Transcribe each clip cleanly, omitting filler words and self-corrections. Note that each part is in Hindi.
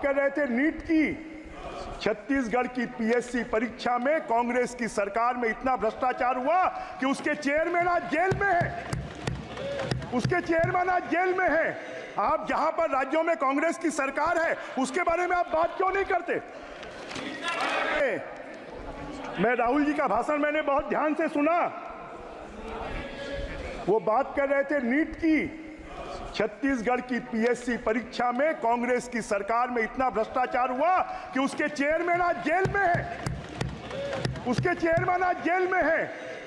बात कर रहे थे नीट की। छत्तीसगढ़ की पीएससी परीक्षा में कांग्रेस की सरकार में इतना भ्रष्टाचार हुआ कि उसके चेयरमैन आज जेल में है। उसके चेयरमैन आज जेल में है। आप जहां पर राज्यों में कांग्रेस की सरकार है उसके बारे में आप बात क्यों नहीं करते? मैं राहुल जी का भाषण मैंने बहुत ध्यान से सुना। वो बात कर रहे थे नीट की। छत्तीसगढ़ की पीएससी परीक्षा में कांग्रेस की सरकार में इतना भ्रष्टाचार हुआ कि उसके चेयरमैन आज जेल में है। उसके चेयरमैन आज जेल में है।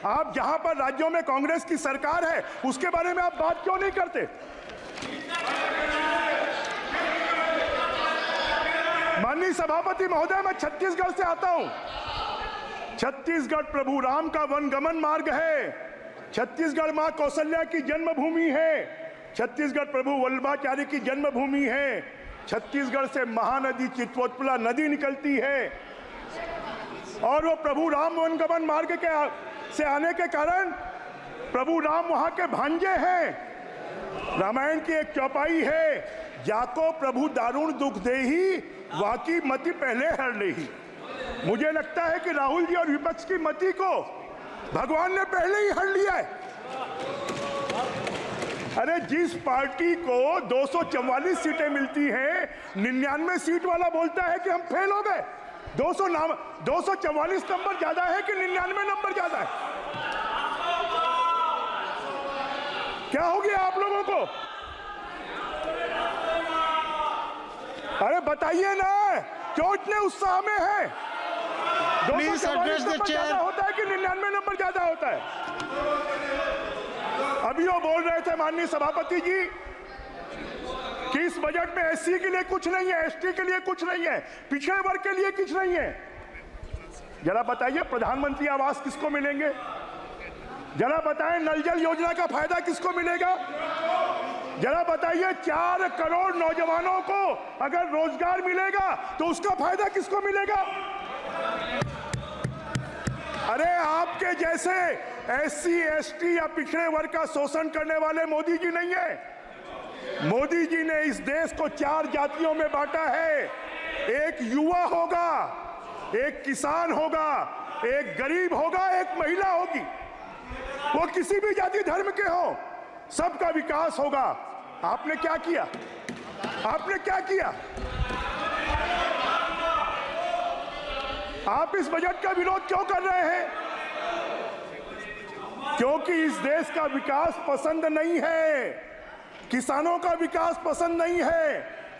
आप जहां पर राज्यों में कांग्रेस की सरकार है उसके बारे में आप बात क्यों नहीं करते? माननीय सभापति महोदय, मैं छत्तीसगढ़ से आता हूं। छत्तीसगढ़ प्रभु राम का वनगमन मार्ग है। छत्तीसगढ़ मां कौशल्या की जन्मभूमि है। छत्तीसगढ़ प्रभु वल्लभाचार्य की जन्मभूमि है। छत्तीसगढ़ से महानदी चित्रकोटपुला नदी निकलती है और वो प्रभु राम वनगमन मार्ग से आने के कारण प्रभु राम वहां के भांजे हैं। रामायण की एक चौपाई है, जाको प्रभु दारुण दुख देही, वाकी मति पहले हर लेही। मुझे लगता है कि राहुल जी और विपक्ष की मति को भगवान ने पहले ही हर लिया है। अरे जिस पार्टी को 244 सीटें मिलती हैं, 99 सीट वाला बोलता है कि हम फेल हो गए। 244 नंबर ज्यादा है कि 99 नंबर ज्यादा है? क्या हो गया आप लोगों को? अरे बताइए ना, क्यों इतने उत्साह में है? 244 नंबर ज्यादा होता है कि 99 नंबर ज्यादा होता है? अभी वो बोल रहे थे माननीय सभापति जी कि इस बजट में एससी के लिए कुछ नहीं है, एसटी के लिए कुछ नहीं है, पिछड़े वर्ग के लिए कुछ नहीं है। जरा बताइए प्रधानमंत्री आवास किसको मिलेंगे? जरा बताएं नल जल योजना का फायदा किसको मिलेगा? जरा बताइए 4 करोड़ नौजवानों को अगर रोजगार मिलेगा तो उसका फायदा किसको मिलेगा? अरे आपके जैसे एससी एसटी या पिछड़े वर्ग का शोषण करने वाले मोदी जी नहीं है। मोदी जी ने इस देश को 4 जातियों में बांटा है। एक युवा होगा, एक किसान होगा, एक गरीब होगा, एक महिला होगी। वो किसी भी जाति धर्म के हो, सबका विकास होगा। आपने क्या किया? आपने क्या किया? आप इस बजट का विरोध क्यों कर रहे हैं? क्योंकि इस देश का विकास पसंद नहीं है, किसानों का विकास पसंद नहीं है,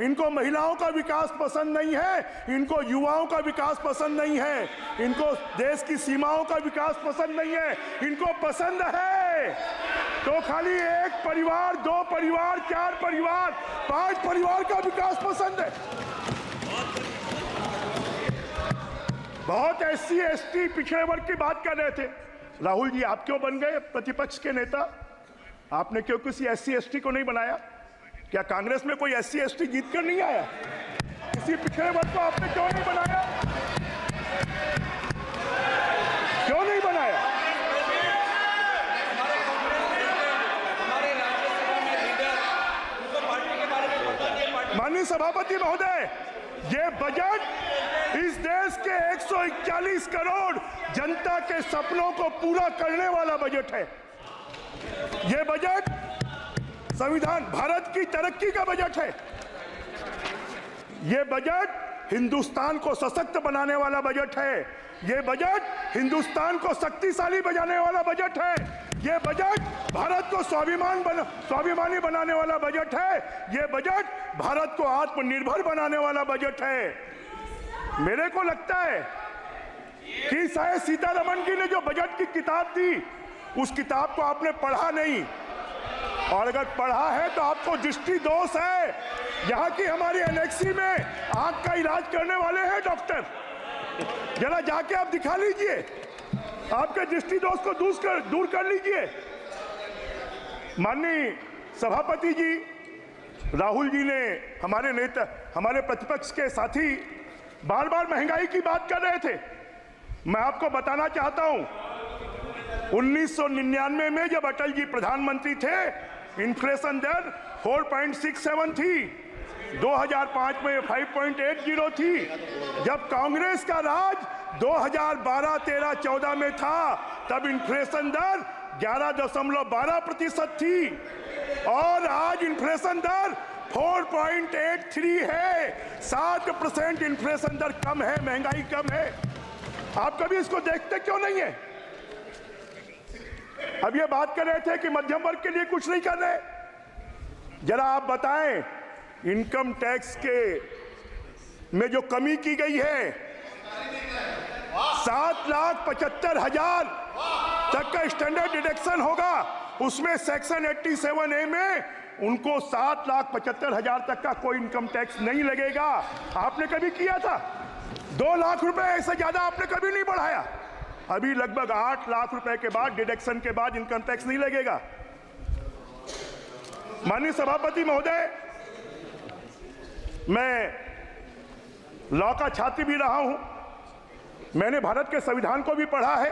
इनको महिलाओं का विकास पसंद नहीं है, इनको युवाओं का विकास पसंद नहीं है, इनको देश की सीमाओं का विकास पसंद नहीं है। इनको पसंद है तो खाली 1 परिवार, 2 परिवार, 4 परिवार, 5 परिवार का विकास पसंद है। बहुत एससी एसटी पिछड़े वर्ग की बात कर रहे थे। राहुल जी आप क्यों बन गए प्रतिपक्ष के नेता? आपने क्यों किसी एससी एसटी को नहीं बनाया? क्या कांग्रेस में कोई एससी एसटी जीत कर नहीं आया? किसी पिछड़े वर्ग को आपने क्यों नहीं बनाया? क्यों नहीं बनाया? माननीय सभापति महोदय, ये बजट इस देश के 141 करोड़ जनता के सपनों को पूरा करने वाला बजट है। ये बजट संविधान भारत की तरक्की का बजट है। ये बजट हिंदुस्तान को सशक्त बनाने वाला बजट है। ये बजट हिंदुस्तान को शक्तिशाली बनाने वाला बजट है। ये बजट भारत को स्वाभिमानी बनाने वाला बजट है। ये बजट भारत को आत्मनिर्भर बनाने वाला बजट है। मेरे को लगता है कि शायद सीतारमण जी ने जो बजट की किताब दी, उस किताब को आपने पढ़ा नहीं, और अगर पढ़ा है तो आपको दृष्टि दोष है। यहाँ की हमारी एनेक्सी में आंख का इलाज करने वाले हैं डॉक्टर, जरा जाके आप दिखा लीजिए, आपके दृष्टि दोष को दूर कर लीजिए। माननीय सभापति जी, राहुल जी ने, हमारे नेता, हमारे प्रतिपक्ष के साथी बार बार महंगाई की बात कर रहे थे। मैं आपको बताना चाहता हूं, 1999 में जब अटल जी प्रधानमंत्री थे, इन्फ्लेशन दर 4.67 थी। 2005 में 5.80 थी। जब कांग्रेस का राज 2012, 13, 14 में था तब इन्फ्लेशन दर 11.12% थी और आज इन्फ्लेशन दर 4.83 है। 7% इन्फ्लेशन दर कम है, महंगाई कम है। आप कभी इसको देखते क्यों नहीं है? अब ये बात कर रहे थे कि मध्यम वर्ग के लिए कुछ नहीं कर रहे। जरा आप बताएं, इनकम टैक्स के में जो कमी की गई है 7,75,000 तक का स्टैंडर्ड डिडक्शन होगा, उसमें सेक्शन 87A में उनको 7,75,000 तक का कोई इनकम टैक्स नहीं लगेगा। आपने कभी किया था? 2 लाख रुपए ऐसे ज्यादा आपने कभी नहीं बढ़ाया। अभी लगभग 8 लाख रुपए के बाद डिडक्शन के बाद इनकम टैक्स नहीं लगेगा। माननीय सभापति महोदय, मैं लॉ का छात्र भी रहा हूं, मैंने भारत के संविधान को भी पढ़ा है।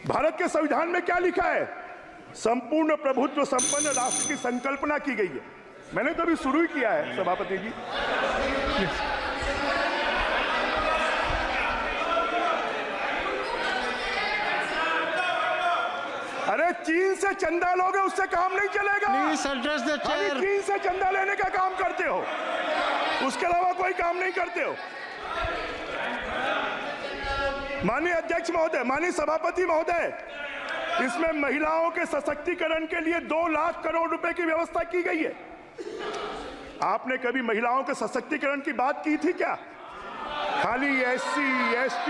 भारत के संविधान में क्या लिखा है? संपूर्ण प्रभुत्व संपन्न राष्ट्र की संकल्पना की गई है। मैंने तो अभी शुरू ही किया है सभापति जी। अरे चीन से चंदा लोगे उससे काम नहीं चलेगा। चीन से चंदा लेने का काम करते हो, उसके अलावा कोई काम नहीं करते हो। माननीय अध्यक्ष महोदय, माननीय सभापति महोदय, इसमें महिलाओं के सशक्तिकरण के लिए 2 लाख करोड़ रुपए की व्यवस्था की गई है। आपने कभी महिलाओं के सशक्तिकरण की बात की थी क्या? खाली SC, ST,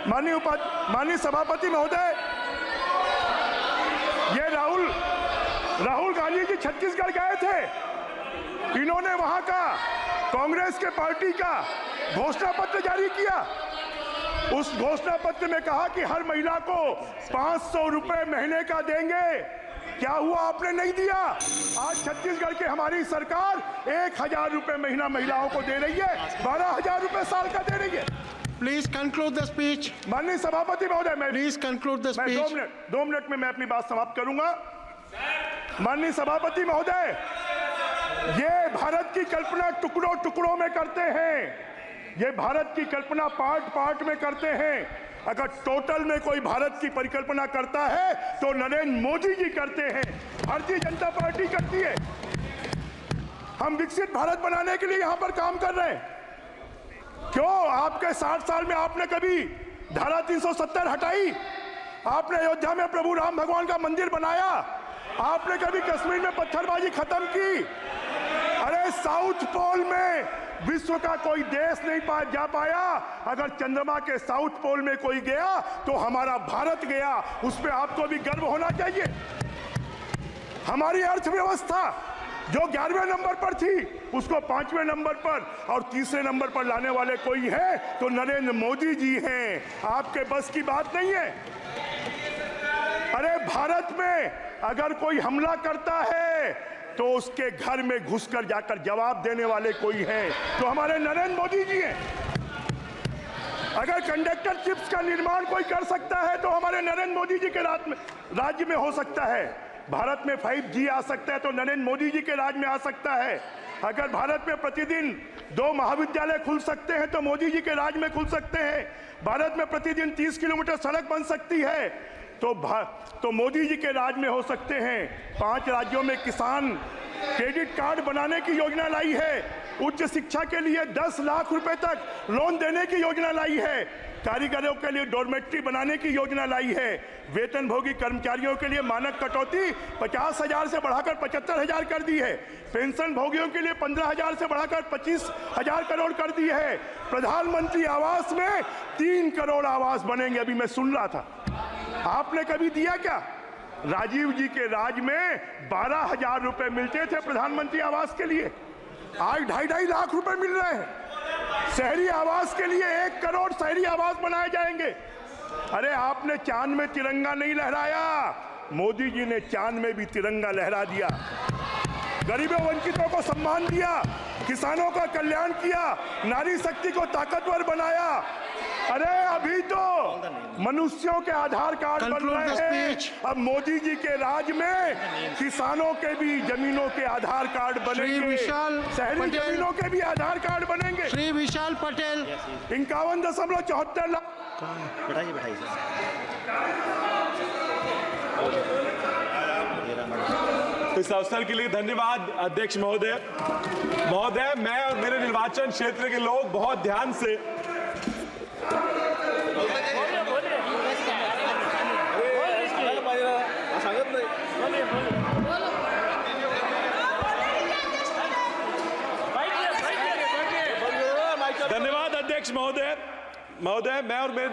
माननीय सभापति महोदय, ये राहुल गांधी जी छत्तीसगढ़ गए थे। इन्होंने वहां का कांग्रेस के पार्टी का घोषणा पत्र जारी किया। उस घोषणा पत्र में कहा कि हर महिला को 500 रुपए महीने का देंगे। क्या हुआ? आपने नहीं दिया। आज छत्तीसगढ़ की हमारी सरकार 1,000 रुपए महीना महिलाओं को दे रही है, 12,000 रुपए साल का दे रही है। Please conclude the speech. माननीय सभापति महोदय, मैं please conclude the speech. 2 minute में मैं अपनी बात समाप्त करूंगा। माननीय सभापति महोदय, ये भारत की कल्पना टुकड़ों टुकड़ों में करते हैं। ये भारत की कल्पना पार्ट में करते हैं। अगर टोटल में कोई भारत की परिकल्पना करता है तो नरेंद्र मोदी जी करते हैं, भारतीय जनता पार्टी करती है। हम विकसित भारत बनाने के लिए यहां पर काम कर रहे हैं। क्यों? आपके 60 साल में आपने कभी धारा 370 हटाई? आपने अयोध्या में प्रभु राम भगवान का मंदिर बनाया? आपने कभी कश्मीर में पत्थरबाजी खत्म की? अरे साउथ पोल में विश्व का कोई देश नहीं जा पाया। अगर चंद्रमा के साउथ पोल में कोई गया तो हमारा भारत गया। उस पर आपको भी गर्व होना चाहिए। हमारी अर्थव्यवस्था जो 11वें नंबर पर थी उसको 5वें नंबर पर और 3रे नंबर पर लाने वाले कोई है तो नरेंद्र मोदी जी हैं। आपके बस की बात नहीं है। अरे भारत में अगर कोई हमला करता है तो उसके घर में घुसकर जाकर जवाब देने वाले कोई हैं तो हमारे नरेंद्र मोदी जी हैं। अगर कंडक्टर चिप्स का निर्माण कोई कर सकता है तो हमारे नरेंद्र मोदी जी के राज्य में हो सकता है। भारत में 5G आ सकता है तो नरेंद्र मोदी जी के राज में आ सकता है। अगर भारत में प्रतिदिन 2 महाविद्यालय खुल सकते हैं तो मोदी जी के राज में खुल सकते हैं। भारत में प्रतिदिन 30 किलोमीटर सड़क बन सकती है तो मोदी जी के राज में हो सकते हैं। 5 राज्यों में किसान क्रेडिट कार्ड बनाने की योजना लाई है। उच्च शिक्षा के लिए 10 लाख रुपए तक लोन देने की योजना लाई है। कारीगरों के लिए डॉर्मेट्री बनाने की योजना लाई है। वेतनभोगी कर्मचारियों के लिए मानक कटौती 50,000 से बढ़ाकर 75,000 कर दी है। पेंशन भोगियों के लिए 15,000 से बढ़ाकर 25,000 करोड़ कर दी है। प्रधानमंत्री आवास में 3 करोड़ आवास बनेंगे। अभी मैं सुन रहा था, आपने कभी दिया क्या? राजीव जी के राज में 12,000 रुपए मिलते थे प्रधानमंत्री आवास के लिए, आज 2.5 लाख रुपए मिल रहे हैं। शहरी आवास के लिए 1 करोड़ शहरी आवास बनाए जाएंगे। अरे आपने चांद में तिरंगा नहीं लहराया, मोदी जी ने चांद में भी तिरंगा लहरा दिया। गरीबों वंचितों को सम्मान दिया, किसानों का कल्याण किया, नारी शक्ति को ताकतवर बनाया अरे अभी तो मनुष्यों के आधार कार्ड बन Conclude the रहे हैं, speech. अब मोदी जी के राज में किसानों के भी जमीनों के आधार कार्ड बनेंगे, विशाल शहरी पटेल। जमीनों के भी आधार कार्ड बनेंगे। Shri Vishal Patel. 51.74 लाख। बैठाइए बैठाइए इस अवसर के लिए धन्यवाद अध्यक्ष महोदय। महोदय, मैं और मेरे निर्वाचन क्षेत्र के लोग बहुत ध्यान से धन्यवाद अध्यक्ष महोदय। मैं और मेरे